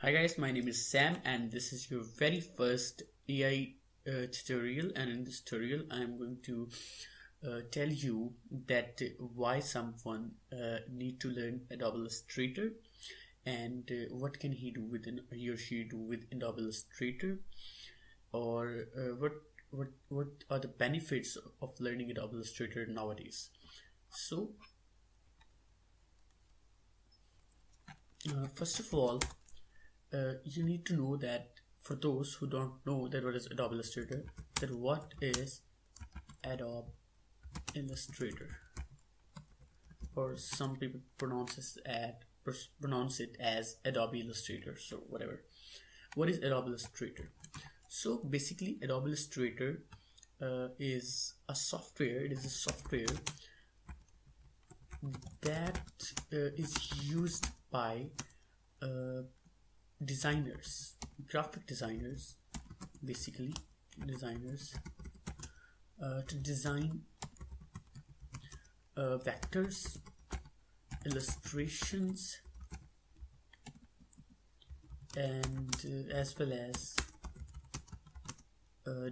Hi guys, my name is Sam and this is your very first AI tutorial, and in this tutorial I am going to tell you that why someone need to learn Adobe Illustrator and what can he or she do with Adobe Illustrator, or what are the benefits of learning Adobe Illustrator nowadays. So first of all, you need to know that for those who don't know that what is Adobe Illustrator, that what is Adobe Illustrator, or some people pronounce it as Adobe Illustrator. So whatever. What is Adobe Illustrator? So basically, Adobe Illustrator is a software. It is a software that is used by designers, graphic designers, basically designers, to design vectors, illustrations, and as well as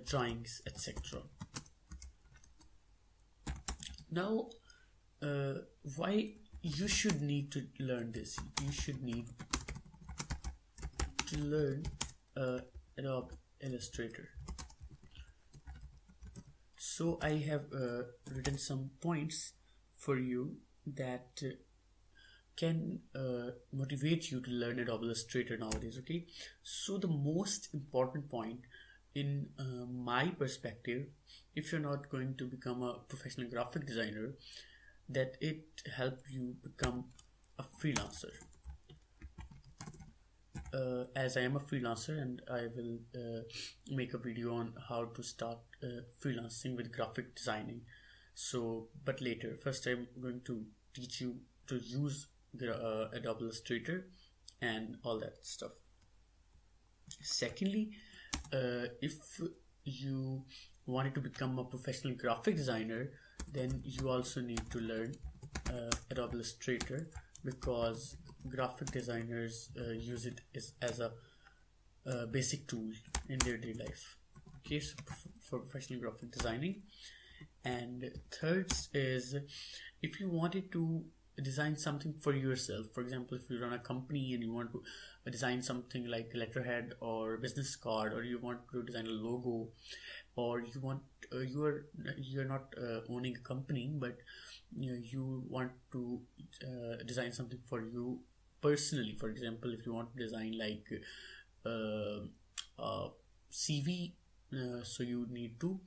drawings, etc. Now, why you should need to learn this? You should need to learn Adobe Illustrator. So I have written some points for you that can motivate you to learn Adobe Illustrator nowadays. Okay, so the most important point in my perspective, if you're not going to become a professional graphic designer, that it help you become a freelancer. As I am a freelancer, and I will make a video on how to start freelancing with graphic designing. So, but later, first I'm going to teach you to use Adobe Illustrator and all that stuff. Secondly, if you wanted to become a professional graphic designer, then you also need to learn Adobe Illustrator, because graphic designers use it as a basic tool in their daily life. Okay, so for professional graphic designing. And third is, if you wanted to design something for yourself, for example, if you run a company and you want to design something like a letterhead or a business card, or you want to design a logo, or you want you're not owning a company, but you want to design something for you personally. For example, if you want to design like a CV, so you need to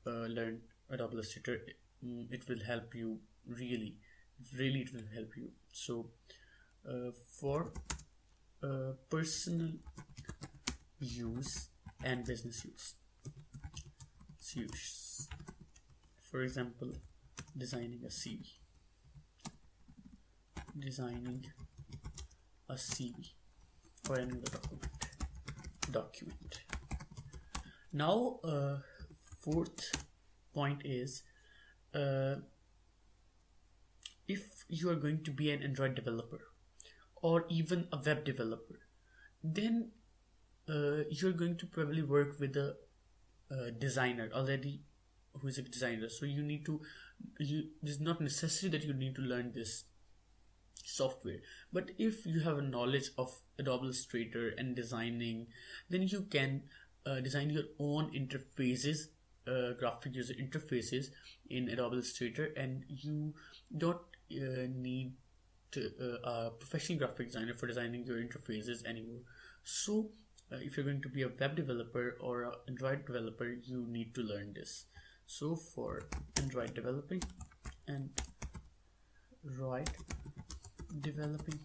learn Adobe Illustrator. It will help you really it will help you. So for personal use and business use, for example, designing a CV, or any other document. Now, fourth point is, if you are going to be an Android developer or even a web developer, then you're going to probably work with a designer already who is a designer. So it's not necessary that you need to learn this software, but if you have a knowledge of Adobe Illustrator and designing, then you can design your own interfaces, graphic user interfaces in Adobe Illustrator, and you don't need a professional graphic designer for designing your interfaces anymore. So if you're going to be a web developer or an Android developer, you need to learn this. So for Android developing and web developing.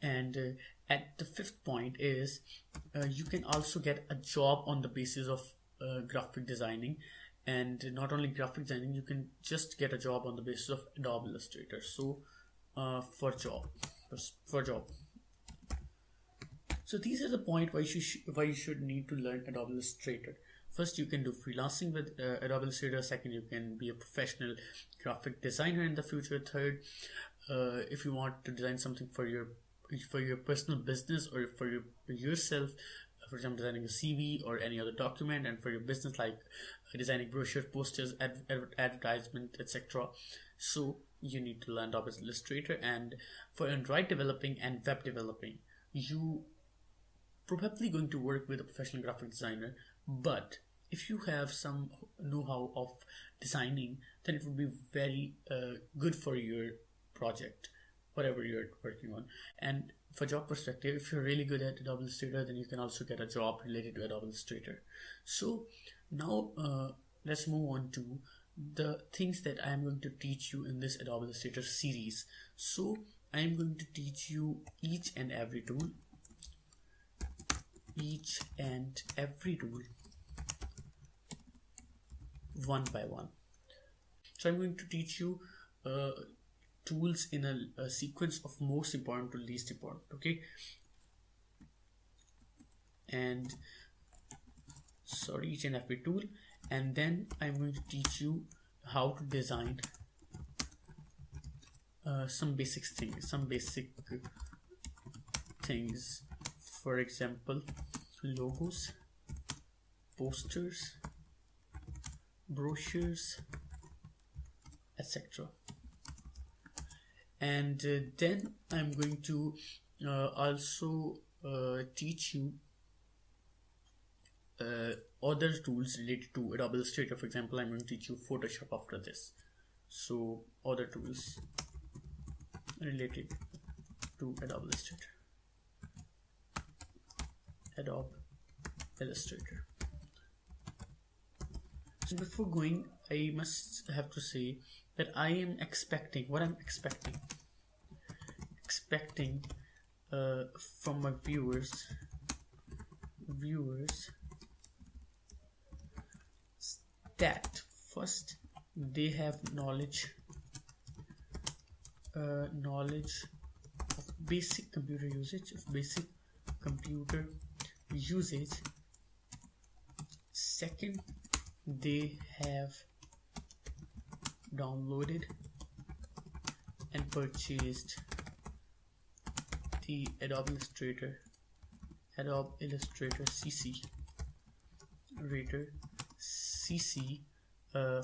And at the fifth point is, you can also get a job on the basis of graphic designing. And not only graphic designing, you can just get a job on the basis of Adobe Illustrator. So for job. So these are the point why you should need to learn Adobe Illustrator. First, you can do freelancing with Adobe Illustrator. Second, you can be a professional graphic designer in the future. Third, if you want to design something for your personal business or for yourself, for example, designing a CV or any other document, and for your business, like designing brochure, posters, advertisement, etc. So you need to learn Adobe Illustrator. And for Android developing and web developing, you probably going to work with a professional graphic designer, but if you have some know-how of designing, then it would be very good for your project, whatever you're working on. And for job perspective, if you're really good at Adobe Illustrator, then you can also get a job related to Adobe Illustrator. So now let's move on to the things that I am going to teach you in this Adobe Illustrator series. So I am going to teach you each and every tool one by one. So I'm going to teach you tools in a sequence of most important to least important, okay? And sorry, each and every tool. And then I'm going to teach you how to design some basic things. For example, logos, posters, brochures, etc. And then I'm going to also teach you other tools related to Adobe Illustrator. For example, I'm going to teach you Photoshop after this. So other tools related to Adobe Illustrator. So before going, I must have to say that I am expecting from my viewers that first they have knowledge of basic computer usage. Second, they have downloaded and purchased the Adobe Illustrator CC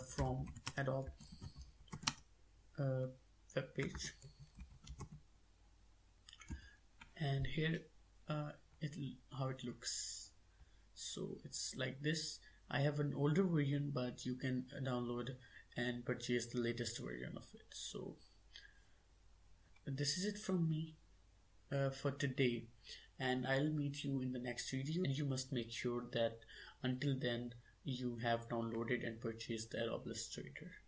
from Adobe web page. And here how it looks. So it's like this. I have an older version, but you can download and purchase the latest version of it. So this is it from me for today, and I'll meet you in the next video. And you must make sure that until then you have downloaded and purchased the Adobe Illustrator.